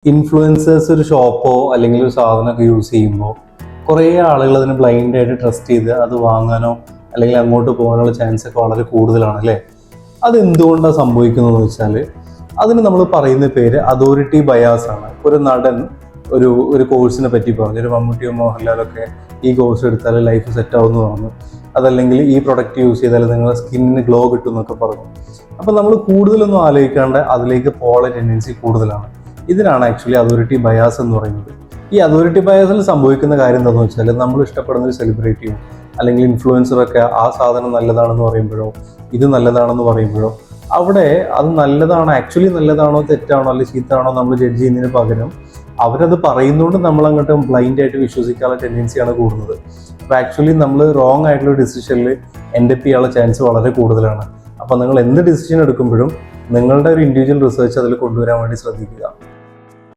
Influencers ഒരു ഷോപ്പോ അല്ലെങ്കിൽ ഒരു സാധനമൊക്കെ യൂസ് ചെയ്യുമ്പോൾ കുറേ ആളുകൾ അതിന് ബ്ലൈൻഡായിട്ട് ട്രസ്റ്റ് ചെയ്ത് അത് വാങ്ങാനോ അല്ലെങ്കിൽ അങ്ങോട്ട് പോകാനുള്ള ചാൻസ് ഒക്കെ വളരെ കൂടുതലാണ് അല്ലേ. അത് എന്തുകൊണ്ടാണ് സംഭവിക്കുന്നതെന്ന് വെച്ചാൽ അതിന് നമ്മൾ പറയുന്ന പേര് അതോറിറ്റി ബയാസ് ആണ്. ഒരു നടൻ ഒരു കോഴ്സിനെ പറ്റി പറഞ്ഞു, ഒരു മമ്മൂട്ടിയോ മോഹൻലാലൊക്കെ ഈ കോഴ്സ് എടുത്താൽ ലൈഫ് സെറ്റ് ആവുമെന്ന് പറഞ്ഞു, അതല്ലെങ്കിൽ ഈ പ്രൊഡക്റ്റ് യൂസ് ചെയ്താൽ നിങ്ങളുടെ സ്കിന്നിന് ഗ്ലോ കിട്ടും എന്നൊക്കെ പറഞ്ഞു. അപ്പം നമ്മൾ കൂടുതലൊന്നും ആലോചിക്കാണ്ട് അതിലേക്ക് പോകാനുള്ള ടെൻഡൻസി കൂടുതലാണ്. ഇതിനാണ് ആക്ച്വലി അതോറിറ്റി ബയാസ് എന്ന് പറയുന്നത്. ഈ അതോറിറ്റി ബയാസിൽ സംഭവിക്കുന്ന കാര്യം എന്താണെന്ന് വെച്ചാൽ നമ്മൾ ഇഷ്ടപ്പെടുന്ന ഒരു സെലിബ്രിറ്റിയോ അല്ലെങ്കിൽ ഇൻഫ്ലുവൻസറൊക്കെ ആ സാധനം നല്ലതാണെന്ന് പറയുമ്പോഴോ ഇത് നല്ലതാണെന്ന് പറയുമ്പോഴോ അവിടെ അത് നല്ലതാണോ, ആക്ച്വലി നല്ലതാണോ തെറ്റാണോ അല്ലെങ്കിൽ ചീത്താണോ നമ്മൾ ജഡ്ജ് ചെയ്യുന്നതിന് പകരം അവരത് പറയുന്നതുകൊണ്ട് നമ്മൾ അങ്ങോട്ട് ബ്ലൈൻഡ് ആയിട്ട് വിശ്വസിക്കാനുള്ള ടെൻഡൻസിയാണ് കൂടുന്നത്. അപ്പോൾ ആക്ച്വലി നമ്മൾ റോങ് ആയിട്ടുള്ള ഡിസിഷനിൽ എൻഡ് അപ്പ് ചെയ്യാനുള്ള ചാൻസ് വളരെ കൂടുതലാണ്. അപ്പോൾ നിങ്ങൾ എന്ത് ഡിസിഷൻ എടുക്കുമ്പോഴും നിങ്ങളുടെ ഒരു ഇൻഡിവിജ്വൽ റിസർച്ച് അതിൽ കൊണ്ടുവരാൻ വേണ്ടി ശ്രദ്ധിക്കുക.